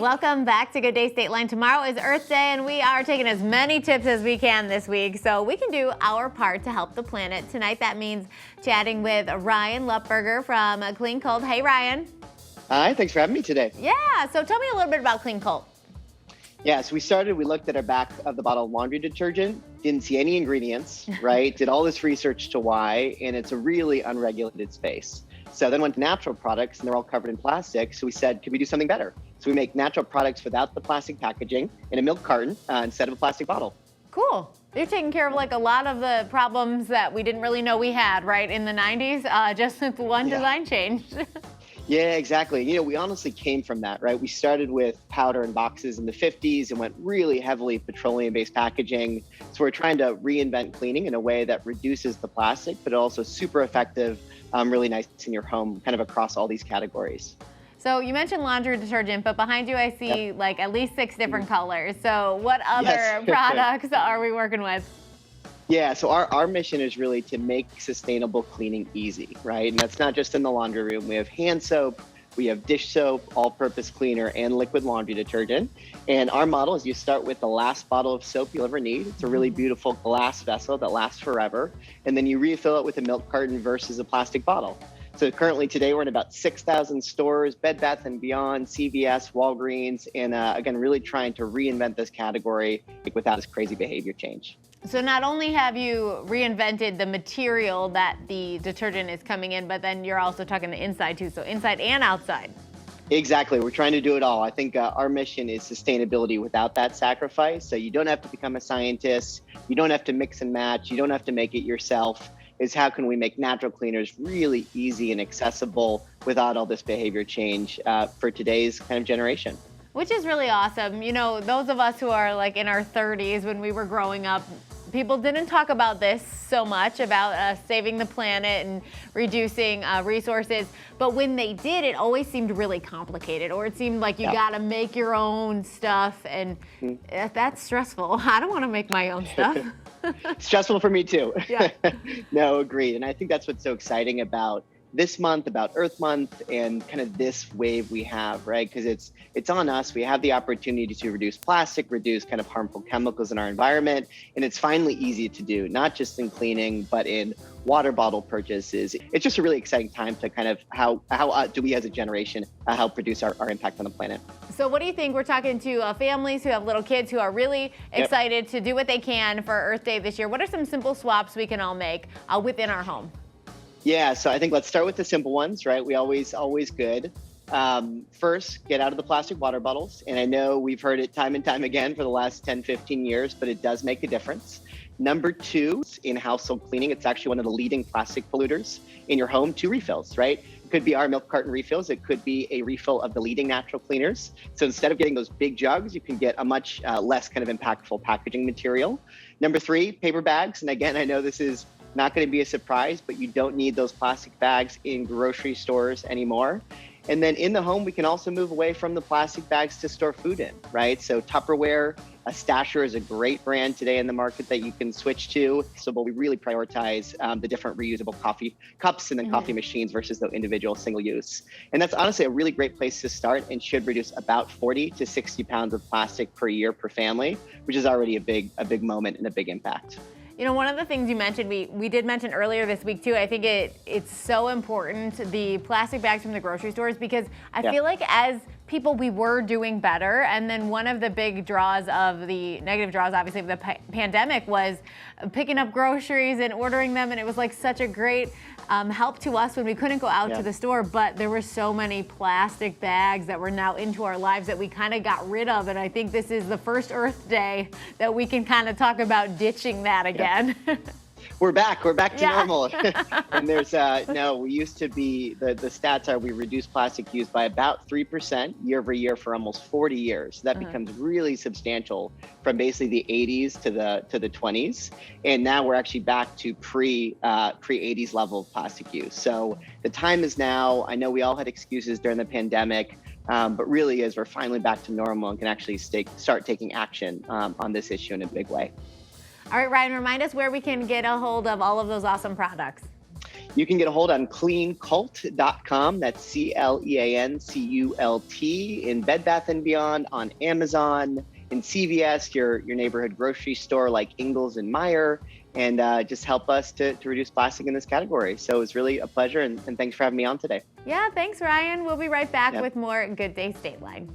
Welcome back to Good Day State Line. Tomorrow is Earth Day, and we are taking as many tips as we can this week so we can do our part to help the planet. Tonight, that means chatting with Ryan Lupberger from Cleancult. Hey, Ryan. Hi, thanks for having me today. Yeah, so tell me a little bit about Cleancult. Yeah, so we looked at our back of the bottle of laundry detergent, didn't see any ingredients, right? Did all this research to why, and it's a really unregulated space. So then went to natural products, and they're all covered in plastic. So we said, could we do something better? So we make natural products without the plastic packaging in a milk carton instead of a plastic bottle. Cool. You're taking care of like a lot of the problems that we didn't really know we had, right, in the 90s, just with one design change. Yeah, exactly. You know, we honestly came from that, right? We started with powder and boxes in the 50s and went really heavily petroleum-based packaging. So we're trying to reinvent cleaning in a way that reduces the plastic, but also super effective, really nice in your home, kind of across all these categories. So you mentioned laundry detergent, but behind you I see like at least 6 different colors. So what other products are we working with? Yeah, so our mission is really to make sustainable cleaning easy, right? And that's not just in the laundry room. We have hand soap, we have dish soap, all-purpose cleaner, and liquid laundry detergent. And our model is you start with the last bottle of soap you'll ever need. It's a really beautiful glass vessel that lasts forever. And then you refill it with a milk carton versus a plastic bottle. So currently today we're in about 6,000 stores, Bed Bath & Beyond, CVS, Walgreens, and again, really trying to reinvent this category without this crazy behavior change. So not only have you reinvented the material that the detergent is coming in, but then you're also talking the inside too, so inside and outside. Exactly, we're trying to do it all. I think our mission is sustainability without that sacrifice. So you don't have to become a scientist, you don't have to mix and match, you don't have to make it yourself. Is how can we make natural cleaners really easy and accessible without all this behavior change for today's kind of generation. Which is really awesome. You know, those of us who are like in our 30s when we were growing up, people didn't talk about this so much, about saving the planet and reducing resources. But when they did, it always seemed really complicated, or it seemed like you gotta make your own stuff, and that's stressful. I don't wanna make my own stuff. Stressful for me too. Yeah. No, agreed. And I think that's what's so exciting about this month, about Earth Month, and kind of this wave we have, right? Because it's on us. We have the opportunity to reduce plastic, reduce kind of harmful chemicals in our environment, and it's finally easy to do, not just in cleaning, but in water bottle purchases. It's just a really exciting time to kind of how do we as a generation help reduce our impact on the planet. So what do you think? We're talking to families who have little kids who are really excited to do what they can for Earth Day this year. What are some simple swaps we can all make within our home? Yeah, so I think let's start with the simple ones, right? We always good. First, get out of the plastic water bottles. And I know we've heard it time and time again for the last 10, 15 years, but it does make a difference. Number 2, in household cleaning, it's actually one of the leading plastic polluters in your home. 2 refills, right? It could be our milk carton refills. It could be a refill of the leading natural cleaners. So instead of getting those big jugs, you can get a much less kind of impactful packaging material. Number 3, paper bags. And again, I know this is not going to be a surprise, but you don't need those plastic bags in grocery stores anymore. And then in the home, we can also move away from the plastic bags to store food in, right? So Tupperware, Stasher is a great brand today in the market that you can switch to. So we really prioritize the different reusable coffee cups and then coffee machines versus the individual single use. And that's honestly a really great place to start and should reduce about 40 to 60 pounds of plastic per year per family, which is already a big moment and a big impact. You know, one of the things you mentioned, we did mention earlier this week too, I think it's so important, the plastic bags from the grocery stores, because I feel like as people, we were doing better. And then one of the big draws of the negative draws, obviously, of the pandemic was picking up groceries and ordering them. And it was like such a great help to us when we couldn't go out to the store. But there were so many plastic bags that were now into our lives that we kind of got rid of. And I think this is the first Earth Day that we can kind of talk about ditching that again. We're back to normal. And there's, no, we used to be, the stats are we reduced plastic use by about 3% year over year for almost 40 years. So that becomes really substantial from basically the 80s to the 20s. And now we're actually back to pre-80s level of plastic use. So the time is now. I know we all had excuses during the pandemic, but really is we're finally back to normal and can actually start taking action on this issue in a big way. All right, Ryan, remind us where we can get a hold of all of those awesome products. You can get a hold on cleancult.com. That's CLEANCULT, in Bed Bath & Beyond, on Amazon, in CVS, your neighborhood grocery store like Ingles and Meyer, and just help us to reduce plastic in this category. So it's really a pleasure, and thanks for having me on today. Yeah, thanks, Ryan. We'll be right back with more Good Day Stateline.